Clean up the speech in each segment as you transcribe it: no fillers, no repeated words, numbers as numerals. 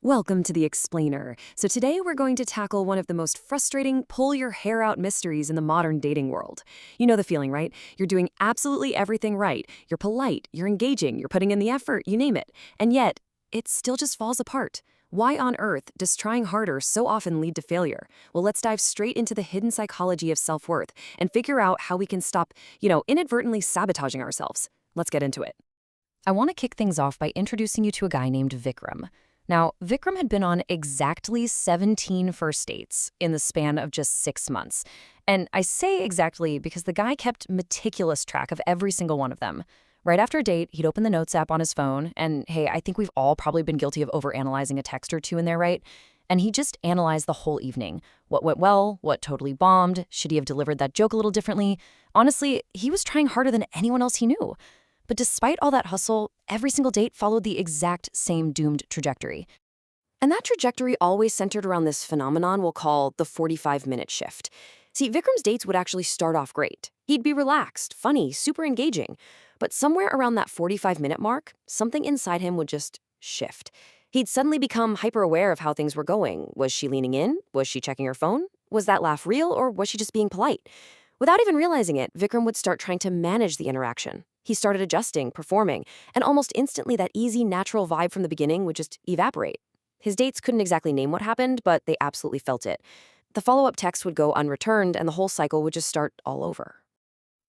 Welcome to The Explainer. So today we're going to tackle one of the most frustrating, pull-your-hair-out mysteries in the modern dating world. You know the feeling, right? You're doing absolutely everything right. You're polite, you're engaging, you're putting in the effort, you name it. And yet, it still just falls apart. Why on earth does trying harder so often lead to failure? Well, let's dive straight into the hidden psychology of self-worth and figure out how we can stop, inadvertently sabotaging ourselves. Let's get into it. I want to kick things off by introducing you to a guy named Vikram. Now, Vikram had been on exactly 17 first dates in the span of just 6 months. And I say exactly because the guy kept meticulous track of every single one of them. Right after a date, he'd open the Notes app on his phone, and hey, I think we've all probably been guilty of overanalyzing a text or two in there, right? And he just analyzed the whole evening. What went well, what totally bombed, should he have delivered that joke a little differently? Honestly, he was trying harder than anyone else he knew. But despite all that hustle, every single date followed the exact same doomed trajectory. And that trajectory always centered around this phenomenon we'll call the 45-minute shift. See, Vikram's dates would actually start off great. He'd be relaxed, funny, super engaging. But somewhere around that 45-minute mark, something inside him would just shift. He'd suddenly become hyper-aware of how things were going. Was she leaning in? Was she checking her phone? Was that laugh real, or was she just being polite? Without even realizing it, Vikram would start trying to manage the interaction. He started adjusting, performing, and almost instantly that easy, natural vibe from the beginning would just evaporate. His dates couldn't exactly name what happened, but they absolutely felt it. The follow-up text would go unreturned, and the whole cycle would just start all over.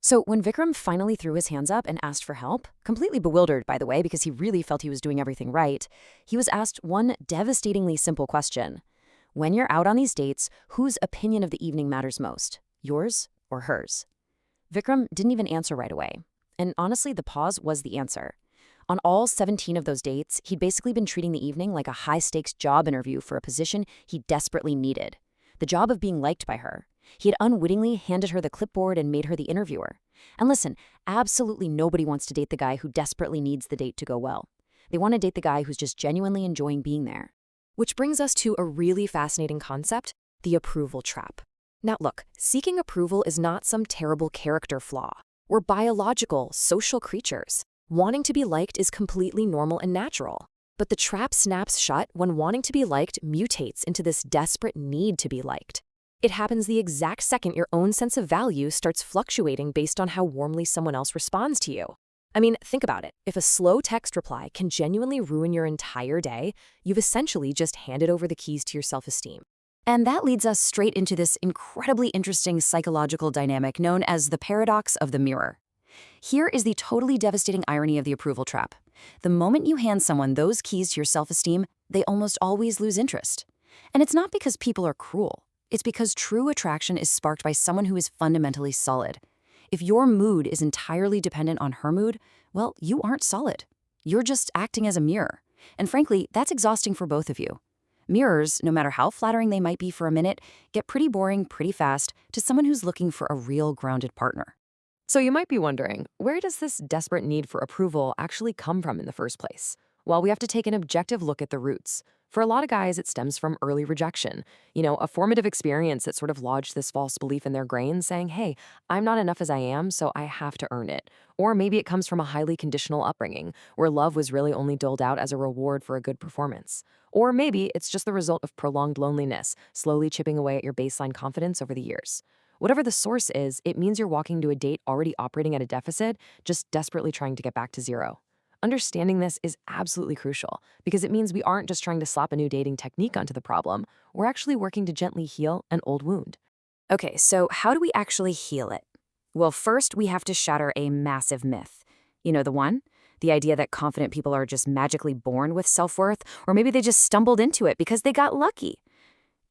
So when Vikram finally threw his hands up and asked for help, completely bewildered, by the way, because he really felt he was doing everything right, he was asked one devastatingly simple question. When you're out on these dates, whose opinion of the evening matters most? Yours or hers? Vikram didn't even answer right away. And honestly, the pause was the answer. On all 17 of those dates, he'd basically been treating the evening like a high-stakes job interview for a position he desperately needed. The job of being liked by her. He had unwittingly handed her the clipboard and made her the interviewer. And listen, absolutely nobody wants to date the guy who desperately needs the date to go well. They want to date the guy who's just genuinely enjoying being there. Which brings us to a really fascinating concept, the approval trap. Now look, seeking approval is not some terrible character flaw. We're biological, social creatures. Wanting to be liked is completely normal and natural. But the trap snaps shut when wanting to be liked mutates into this desperate need to be liked. It happens the exact second your own sense of value starts fluctuating based on how warmly someone else responds to you. I mean, think about it. If a slow text reply can genuinely ruin your entire day, you've essentially just handed over the keys to your self-esteem. And that leads us straight into this incredibly interesting psychological dynamic known as the paradox of the mirror. Here is the totally devastating irony of the approval trap. The moment you hand someone those keys to your self-esteem, they almost always lose interest. And it's not because people are cruel. It's because true attraction is sparked by someone who is fundamentally solid. If your mood is entirely dependent on her mood, well, you aren't solid. You're just acting as a mirror. And frankly, that's exhausting for both of you. Mirrors, no matter how flattering they might be for a minute, get pretty boring pretty fast to someone who's looking for a real grounded partner. So you might be wondering, where does this desperate need for approval actually come from in the first place? Well, we have to take an objective look at the roots. For a lot of guys, it stems from early rejection. A formative experience that sort of lodged this false belief in their brain saying, hey, I'm not enough as I am, so I have to earn it. Or maybe it comes from a highly conditional upbringing, where love was really only doled out as a reward for a good performance. Or maybe it's just the result of prolonged loneliness, slowly chipping away at your baseline confidence over the years. Whatever the source is, it means you're walking to a date already operating at a deficit, just desperately trying to get back to zero. Understanding this is absolutely crucial because it means we aren't just trying to slap a new dating technique onto the problem, we're actually working to gently heal an old wound. Okay, so how do we actually heal it? Well, first we have to shatter a massive myth. You know the one? The idea that confident people are just magically born with self-worth, or maybe they just stumbled into it because they got lucky.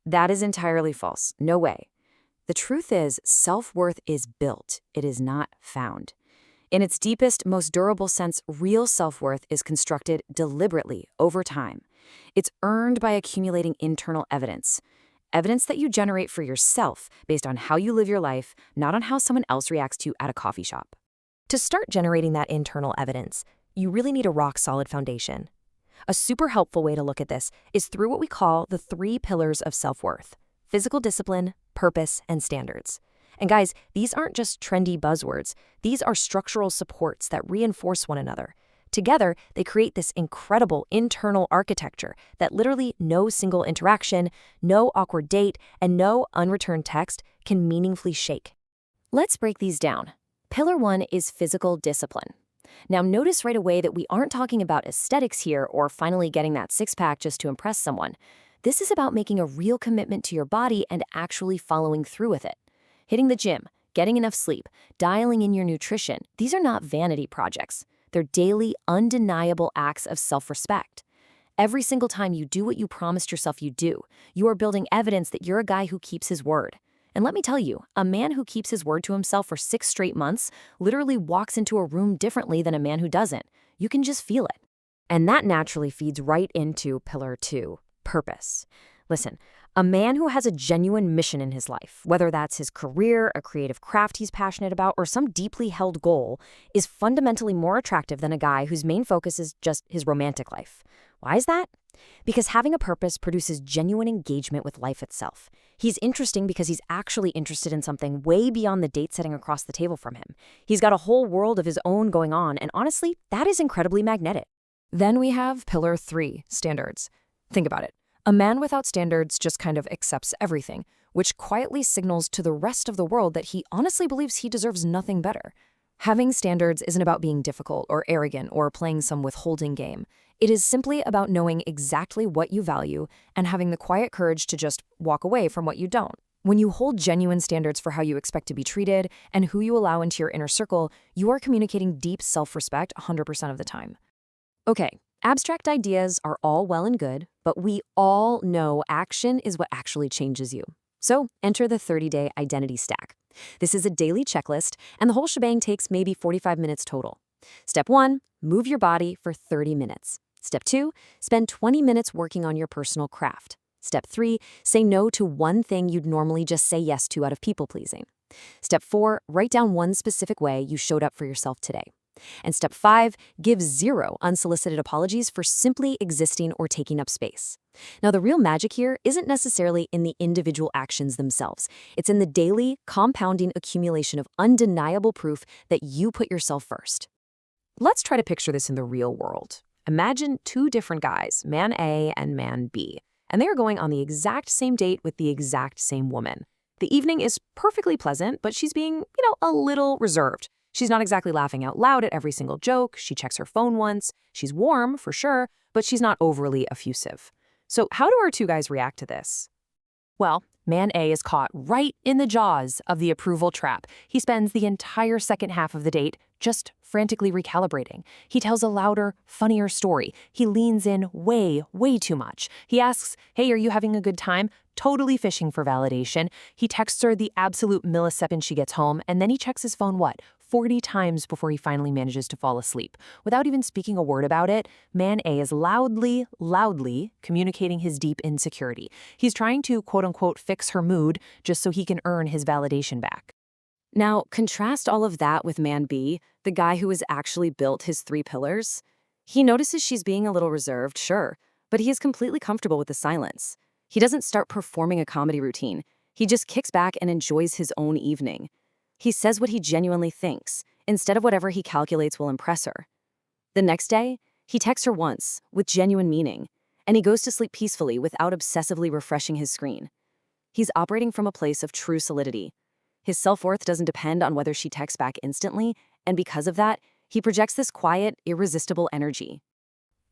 That is entirely false. No way. The truth is, self-worth is built. It is not found. In its deepest, most durable sense, real self-worth is constructed deliberately over time. It's earned by accumulating internal evidence. Evidence that you generate for yourself based on how you live your life, not on how someone else reacts to you at a coffee shop. To start generating that internal evidence, you really need a rock-solid foundation. A super helpful way to look at this is through what we call the 3 pillars of self-worth: physical discipline, purpose, and standards. And guys, these aren't just trendy buzzwords. These are structural supports that reinforce one another. Together, they create this incredible internal architecture that literally no single interaction, no awkward date, and no unreturned text can meaningfully shake. Let's break these down. Pillar 1 is physical discipline. Now, notice right away that we aren't talking about aesthetics here or finally getting that six-pack just to impress someone. This is about making a real commitment to your body and actually following through with it. Hitting the gym, getting enough sleep, dialing in your nutrition, these are not vanity projects. They're daily, undeniable acts of self-respect. Every single time you do what you promised yourself you'd do, you are building evidence that you're a guy who keeps his word. And let me tell you, a man who keeps his word to himself for 6 straight months literally walks into a room differently than a man who doesn't. You can just feel it. And that naturally feeds right into pillar 2, purpose. Listen, a man who has a genuine mission in his life, whether that's his career, a creative craft he's passionate about, or some deeply held goal, is fundamentally more attractive than a guy whose main focus is just his romantic life. Why is that? Because having a purpose produces genuine engagement with life itself. He's interesting because he's actually interested in something way beyond the date sitting across the table from him. He's got a whole world of his own going on, and honestly, that is incredibly magnetic. Then we have pillar 3, standards. Think about it. A man without standards just kind of accepts everything, which quietly signals to the rest of the world that he honestly believes he deserves nothing better. Having standards isn't about being difficult or arrogant or playing some withholding game. It is simply about knowing exactly what you value and having the quiet courage to just walk away from what you don't. When you hold genuine standards for how you expect to be treated and who you allow into your inner circle, you are communicating deep self-respect 100% of the time. Okay, abstract ideas are all well and good, but we all know action is what actually changes you. So enter the 30-day identity stack. This is a daily checklist, and the whole shebang takes maybe 45 minutes total. Step 1, move your body for 30 minutes. Step 2, spend 20 minutes working on your personal craft. Step 3, say no to one thing you'd normally just say yes to out of people-pleasing. Step 4, write down one specific way you showed up for yourself today. And step 5, give 0 unsolicited apologies for simply existing or taking up space. Now, the real magic here isn't necessarily in the individual actions themselves. It's in the daily, compounding accumulation of undeniable proof that you put yourself first. Let's try to picture this in the real world. Imagine 2 different guys, man A and man B, and they are going on the exact same date with the exact same woman. The evening is perfectly pleasant, but she's being, a little reserved. She's not exactly laughing out loud at every single joke. She checks her phone once. She's warm, for sure, but she's not overly effusive. So how do our 2 guys react to this? Well, man A is caught right in the jaws of the approval trap. He spends the entire second half of the date just frantically recalibrating. He tells a louder, funnier story. He leans in way, way too much. He asks, "Hey, are you having a good time?" Totally fishing for validation. He texts her the absolute millisecond she gets home, and then he checks his phone, 40 times before he finally manages to fall asleep. Without even speaking a word about it, man A is loudly communicating his deep insecurity. He's trying to, quote-unquote, fix her mood just so he can earn his validation back. Now, contrast all of that with man B, the guy who has actually built his 3 pillars. He notices she's being a little reserved, sure, but he is completely comfortable with the silence. He doesn't start performing a comedy routine. He just kicks back and enjoys his own evening. He says what he genuinely thinks, instead of whatever he calculates will impress her. The next day, he texts her once, with genuine meaning, and he goes to sleep peacefully without obsessively refreshing his screen. He's operating from a place of true solidity. His self-worth doesn't depend on whether she texts back instantly, and because of that, he projects this quiet, irresistible energy.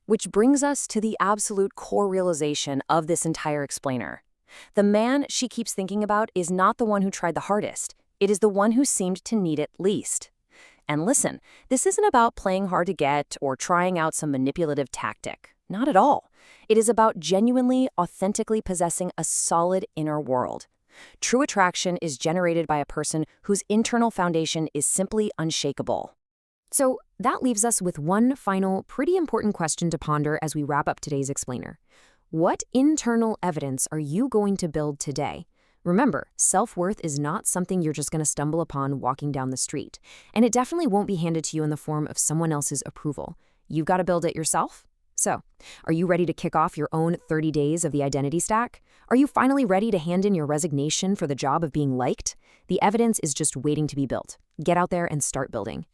Which brings us to the absolute core realization of this entire explainer. The man she keeps thinking about is not the one who tried the hardest. It is the one who seemed to need it least. And listen, this isn't about playing hard to get or trying out some manipulative tactic. Not at all. It is about genuinely, authentically possessing a solid inner world. True attraction is generated by a person whose internal foundation is simply unshakable. So that leaves us with one final, pretty important question to ponder as we wrap up today's explainer. What internal evidence are you going to build today? Remember, self-worth is not something you're just going to stumble upon walking down the street, and it definitely won't be handed to you in the form of someone else's approval. You've got to build it yourself. So, are you ready to kick off your own 30 days of the identity stack? Are you finally ready to hand in your resignation for the job of being liked? The evidence is just waiting to be built. Get out there and start building.